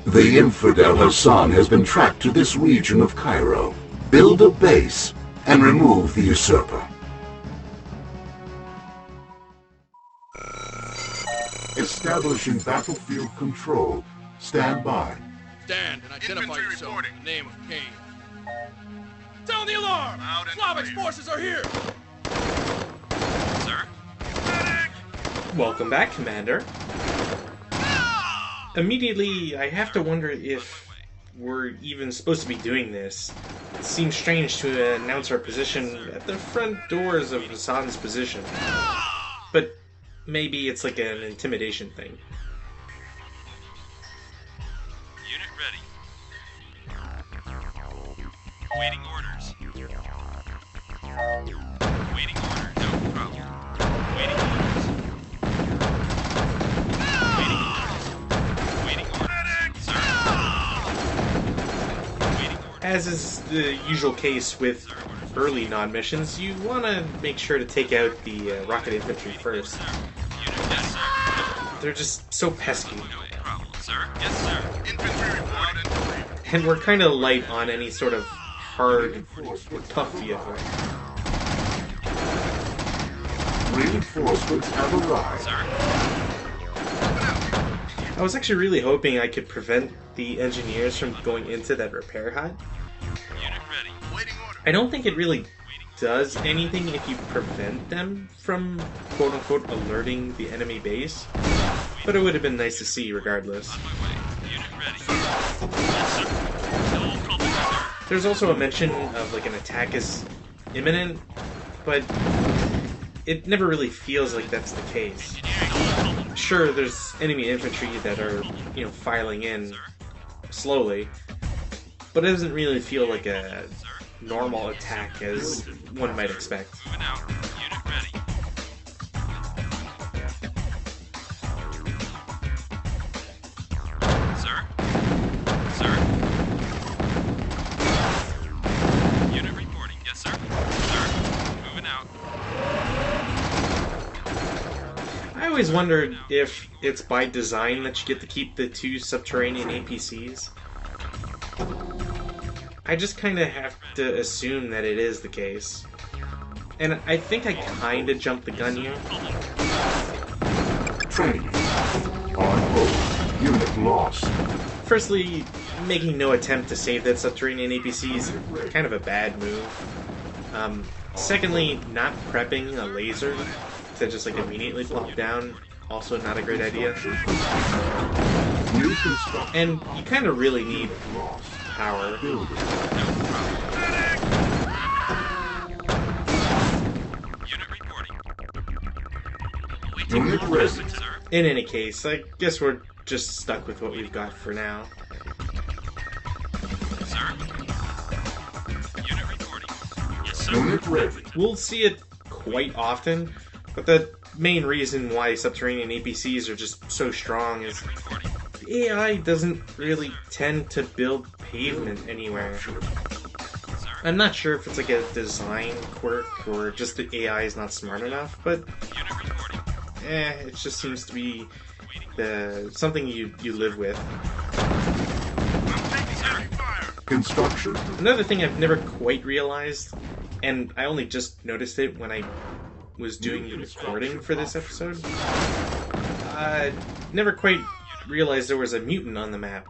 The infidel Hassan has been tracked to this region of Cairo. Build a base and remove the usurper. Establishing battlefield control. Stand by. Stand and identify yourself in the name of Cain. Sound the alarm! Slavic's forces are here! Sir? Welcome back, Commander. Immediately, I have to wonder if we're even supposed to be doing this. It seems strange to announce our position at the front doors of Hassan's position. But maybe it's like an intimidation thing. Unit ready. Waiting orders. Waiting orders. No problem. Waiting orders. Waiting orders. Waiting orders. Sir. Waiting orders. As is the usual case with early non-missions, you want to make sure to take out the rocket infantry first. Yes, sir. They're just so pesky. No problem, sir. Yes, sir. Infantry reporting. And we're kind of light on any sort of hard, tough vehicle. Reinforcements have arrived. Sir. I was actually really hoping I could prevent the engineers from going into that repair hut. Unit ready. Waiting order. I don't think it really does anything if you prevent them from quote-unquote alerting the enemy base, but it would have been nice to see regardless. On my way. Unit ready. Yes, sir. No problem, sir. There's also a mention of like an attack is imminent, but it never really feels like that's the case. Sure, there's enemy infantry that are, filing in slowly, but it doesn't really feel like a normal attack as one might expect. Moving out. Unit ready. Sir? Sir? Unit reporting. Yes, sir. Sir? Moving out. I always wondered if it's by design that you get to keep the 2 Subterranean APCs. I just kind of have to assume that it is the case. And I think I kind of jumped the gun here. Training. On hold. Unit lost. Firstly, making no attempt to save that Subterranean APC is kind of a bad move. Secondly, not prepping a laser to just immediately plop down, also not a great idea. New construction. And you kind of really need power. Building. Unit reporting. Unit ready. Sir. In any case, I guess we're just stuck with what we've got for now. Sir. Unit reporting. Yes, sir. Unit ready. We'll see it quite often, but the main reason why Subterranean APCs are just so strong is Reporting. the AI doesn't really tend to build pavement anywhere. Sir. I'm not sure if it's like a design quirk or just the AI is not smart enough, but Unit reporting. it just seems to be something you live with. Sir. Construction. Another thing I've never quite realized, and I only just noticed it when I was doing the recording for this episode, never quite realized there was a mutant on the map.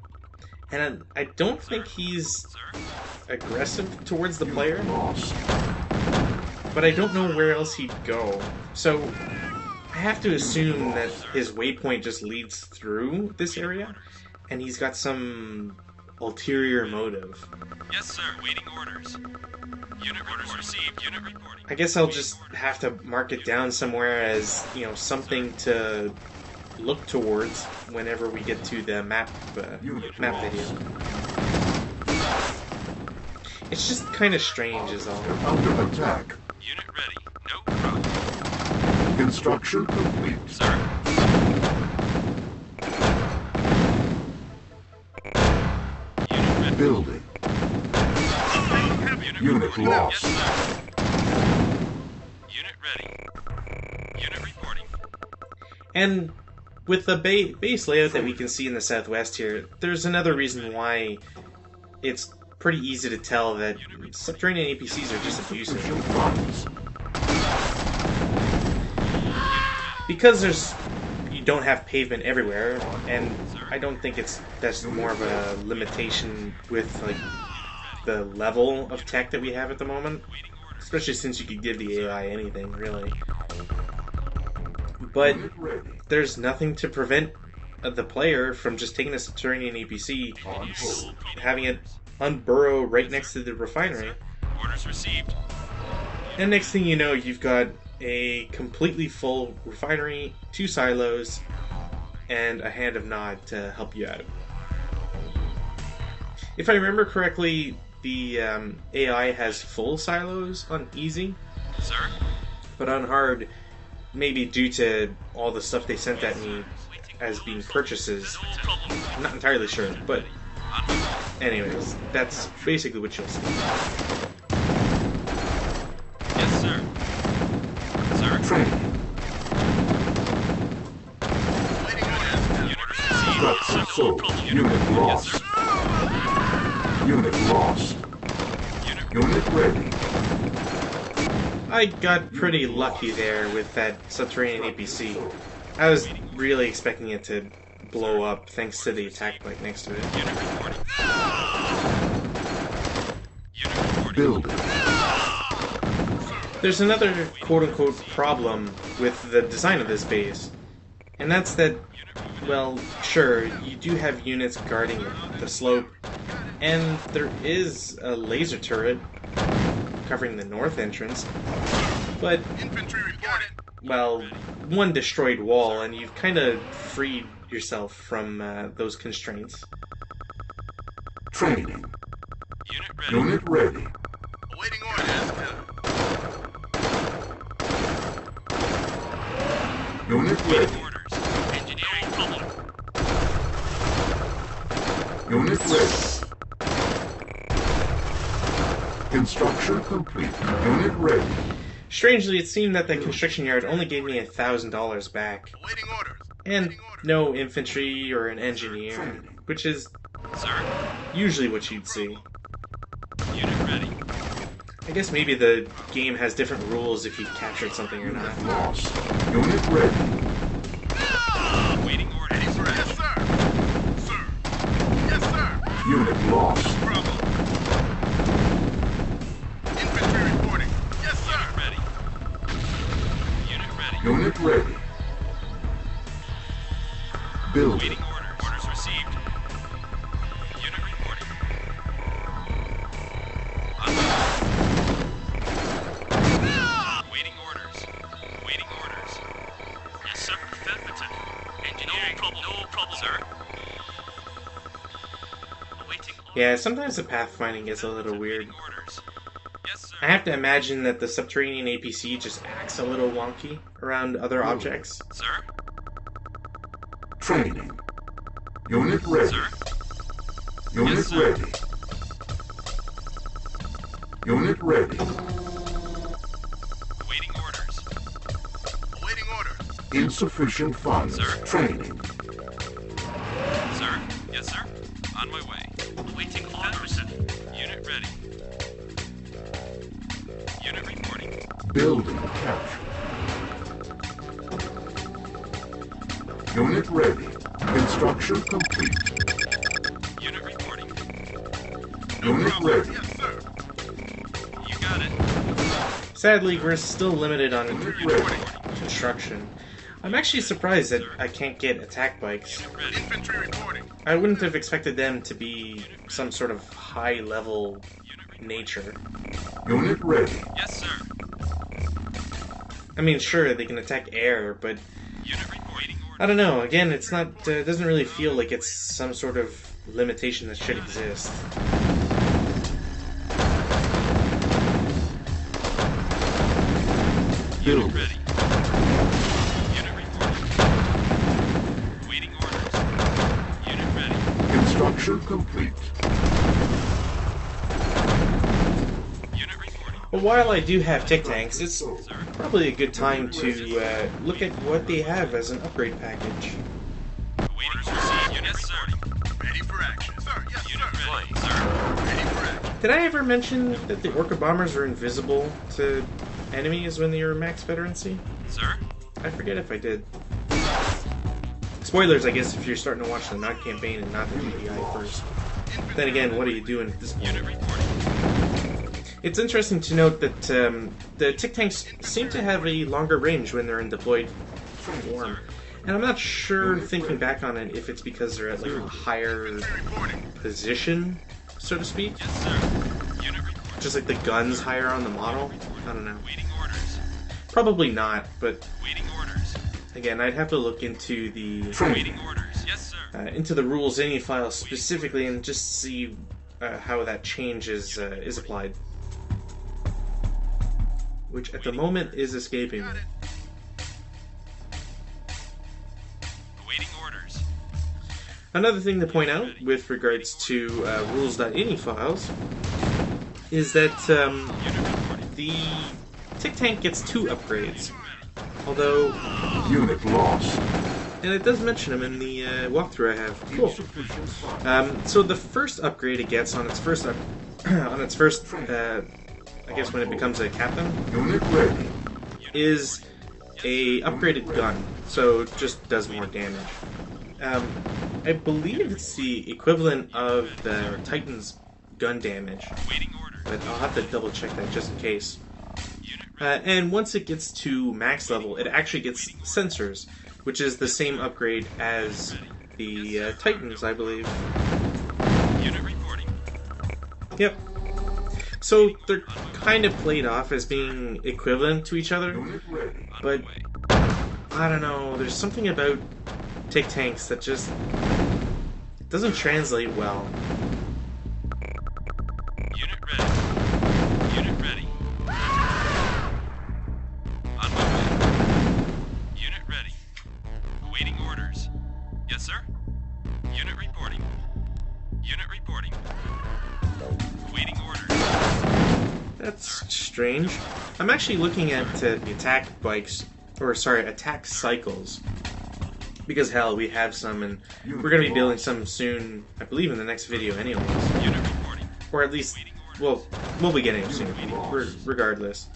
And I don't think he's aggressive towards the player, Lost. but I don't know where else he'd go. So I have to assume that his waypoint just leads through this area, and he's got some ulterior motive. Yes, sir. Waiting orders. Unit orders received. Unit reporting. I guess I'll just have to mark it down somewhere as, something to look towards whenever we get to the map video. It's just kind of strange is all. Under attack. Unit ready. No problem. Construction complete. Sir. Unit ready. Building. Unit lost. Yes, sir. Unit ready. Unit reporting. And with the base layout that we can see in the southwest here, there's another reason why it's pretty easy to tell that Subterranean APCs are just abusive. Because you don't have pavement everywhere, and I don't think that's more of a limitation with like the level of tech that we have at the moment, especially since you could give the AI anything really. But there's nothing to prevent the player from just taking a Subterranean APC, having it unburrow right next to the refinery. Orders received. And next thing you know, you've got a completely full refinery, 2 silos, and a hand of Nod to help you out. If I remember correctly, the AI has full silos on easy, Sir? but on hard, maybe due to all the stuff they sent at me as being purchases, I'm not entirely sure, but anyways, that's basically what you'll see. Yes, sir. Sir? Training. Structure sold. Unit lost. Unit lost. Unit ready. I got pretty lucky there with that Subterranean APC. I was really expecting it to blow up thanks to the attack bike next to it. Unit reporting. Unit reporting. Building. There's another quote-unquote problem with the design of this base, and that's that, well, sure, you do have units guarding the slope, and there is a laser turret covering the north entrance, but, well, one destroyed wall, and you've kind of freed yourself from those constraints. Training. Unit ready. Unit ready. Awaiting orders. Unit ready. Orders. Engineering problem. Unit ready. Construction complete. Unit ready. Strangely, it seemed that the construction yard only gave me $1,000 back, Awaiting orders. and no infantry or an engineer, which is Sir? usually what you'd see. Unit ready. I guess maybe the game has different rules if you've captured something or not. Lost. Unit ready. Waiting orders. Yes, sir. Sir. Yes, sir. Unit lost. Bravo. Infantry reporting. Yes, sir. Ready. Unit ready. Unit ready. Building. Waiting orders. Orders received. Unit reporting. Waiting orders. Waiting orders. Yes, sir. Affirmative. Engineering. No problem, sir. Awaiting Yeah, sometimes the pathfinding gets a little weird. orders. Yes, sir. I have to imagine that the Subterranean APC just acts a little wonky around other objects. Sir? Training. Unit ready. Sir? Unit Yes, sir. ready. Unit ready. Awaiting orders. Awaiting orders. Insufficient funds. Sir. Training. Sir? Yes, sir. On my way. Awaiting orders. Unit ready. Unit reporting. Building captured. Unit ready. Construction complete. Unit reporting. Unit ready. Yes, sir. You got it. Sadly, we're still limited on Unit ready. construction. I'm actually surprised that I can't get attack bikes. Ready. Infantry reporting. I wouldn't have expected them to be some sort of high-level nature. Unit ready. Yes, sir. I mean, sure, they can attack air, but Unit reporting. I don't know. Again, it's not. It doesn't really feel like it's some sort of limitation that should exist. Building. Ready. Unit reporting. Waiting orders. Unit ready. Construction complete. Unit reporting. But while I do have tick tanks, it's Sir? probably a good time to look at what they have as an upgrade package. Orders received. Unit reporting. Ready for action. Sir, yes, Unit sir. ready, sir. Ready for action. Did I ever mention that the Orca bombers are invisible to enemies when they are max veterancy? Sir? I forget if I did. Spoilers, I guess, if you're starting to watch the NOD campaign and not the GDI first. Then again, what are you doing at this point? Unit reporting. It's interesting to note that the Tic Tanks seem to have a longer range when they're in deployed form. And I'm not sure, thinking back on it, if it's because they're at like a higher position, so to speak. Yes, sir. Unit reporting. Just like the gun's higher on the model. I don't know. Waiting orders. Probably not, but Waiting orders. again, I'd have to look into the Waiting orders. Yes, sir. into the rules any file specifically and just see how that change is applied. Which at the moment is escaping me. Awaiting orders. Another thing to point out with regards to rules.ini files is that Unit reporting. the Tic Tank gets 2 upgrades. Although, Unit lost. and it does mention them in the walkthrough I have. Cool. So the first upgrade it gets on its first, I guess when it becomes a captain, Unit ready. is a upgraded gun. So it just does more damage. I believe it's the equivalent of the Titan's gun damage, Waiting orders. but I'll have to double check that just in case. Unit ready. And once it gets to max level, it actually gets sensors, which is the same upgrade as the Titans, I believe. Unit reporting. Yep. So they're kind of played off as being equivalent to each other, Unit ready. On but my way. I don't know, there's something about Tic Tanks that just doesn't translate well. Unit ready. Unit ready. On my way. Unit ready. Awaiting orders. Yes, sir. Unit reporting. Unit reporting. Awaiting orders. That's strange. I'm actually looking at the attack bikes, or sorry, attack cycles. Because hell, we have some, and we're going to be building some soon, I believe in the next video anyways. Unit reporting. Or at least, well, we'll be getting them soon, regardless.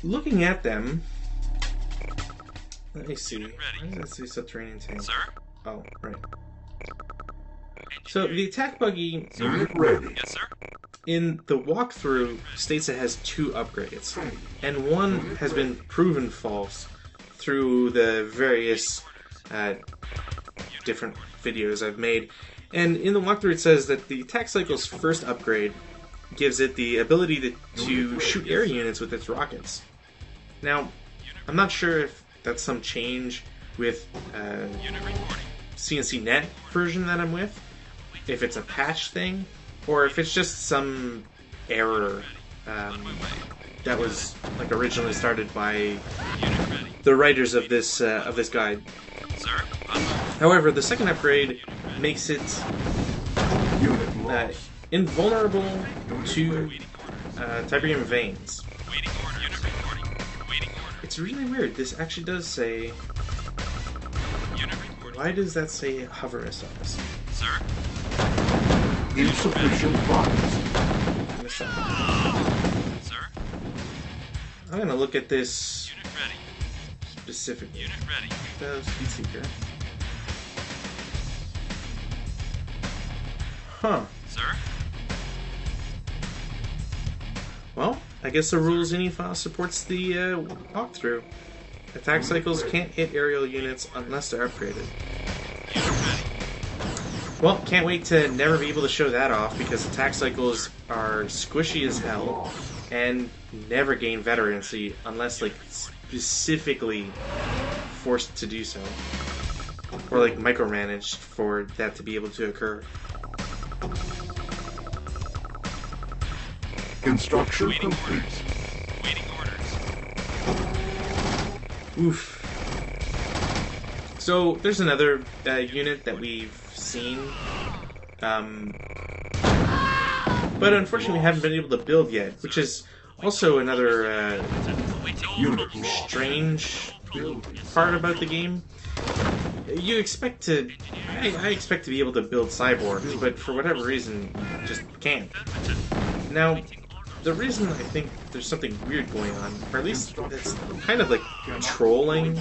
Looking at them, let me see. Why does that say subterranean tank? Sir? Oh, right. So the attack buggy Unit ready. Yes, sir. in the walkthrough states it has 2 upgrades, and one has been proven false through the various different videos I've made. And in the walkthrough it says that the attack cycle's first upgrade gives it the ability to shoot air units with its rockets. Now, I'm not sure if that's some change with Unit reporting. CNC Net version that I'm with, if it's a patch thing, or if it's just some error On my way. that was like originally started by Unit ready. the writers of this guide. Sir? On my way. However, the second upgrade makes it Unit lost. invulnerable to Waiting orders. Tiberium veins. Waiting orders. Unit reporting. Waiting orders. It's really weird. This actually does say. Unit reporting. Why does that say hover missiles? Sir? Insufficient funds. Missile. Sir? I'm gonna look at this Unit ready. specifically. Unit ready. Speed Seeker. Huh. Sir? Well, I guess the rules any file supports the walkthrough. Attack cycles can't hit aerial units unless they're upgraded. Unit ready. Well, can't wait to never be able to show that off because attack cycles are squishy as hell and never gain veterancy unless like specifically forced to do so. Or like micromanaged for that to be able to occur. Construction Waiting complete. orders. Waiting orders. Oof. So there's another unit that we've seen, but unfortunately we haven't been able to build yet, which is also another Awaiting Unit orders. lost. strange part about the game. you expect to... I expect to be able to build cyborgs, but for whatever reason, you just can't. Now, the reason I think there's something weird going on, or at least it's kind of like trolling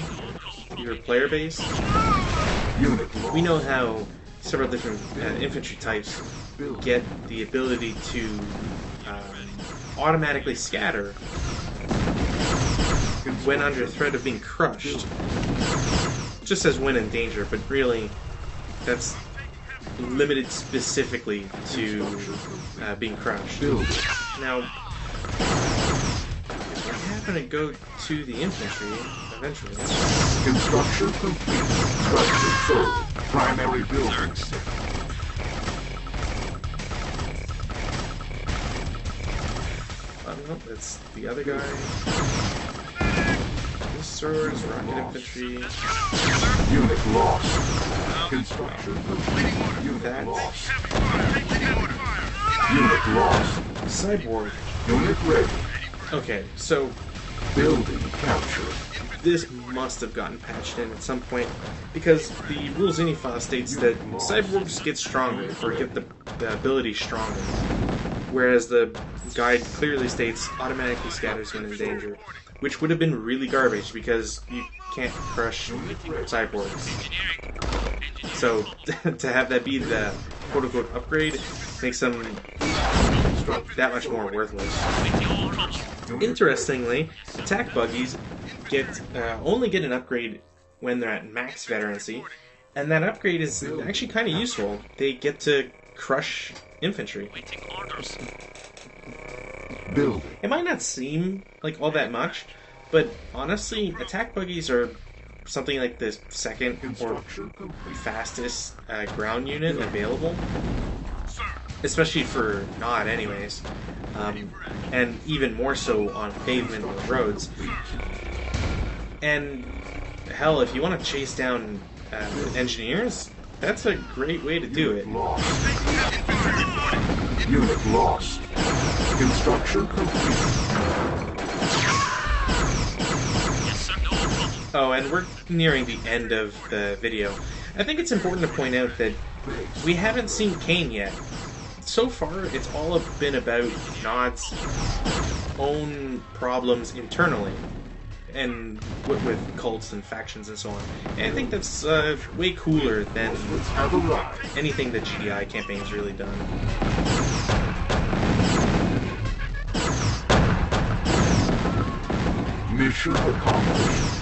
your player base. We know how several different infantry types get the ability to automatically scatter when under threat of being crushed. It just says when in danger, but really that's limited specifically to being crushed. Now, if we happen to go to the infantry eventually... Construction complete. Structure sold. Primary buildings. No, that's the other guy. Swords, rocket infantry. Unit lost. Construction complete. Unit lost. Unit lost. Cyborg. Unit ready. Okay, so Building captured. this must have gotten patched in at some point, because the rules any file states that cyborgs get stronger, or get the ability stronger, whereas the guide clearly states automatically scatters when in danger, which would have been really garbage because you can't crush cyborgs. So to have that be the quote-unquote upgrade makes them that much more worthless. Interestingly, attack buggies only get an upgrade when they're at max veterancy, and that upgrade is actually kind of useful. They get to crush infantry. Building. It might not seem like all that much, but honestly, attack buggies are something like the second or fastest ground unit available, especially for Nod anyways, and even more so on pavement or roads. And hell, if you want to chase down engineers, that's a great way to do it. Lost. Unit lost. Construction complete. Oh, and we're nearing the end of the video. I think it's important to point out that we haven't seen Kane yet. So far, it's all been about Nod's own problems internally, and with cults and factions and so on. And I think that's way cooler than anything the GDI campaign's really done. Mission accomplished.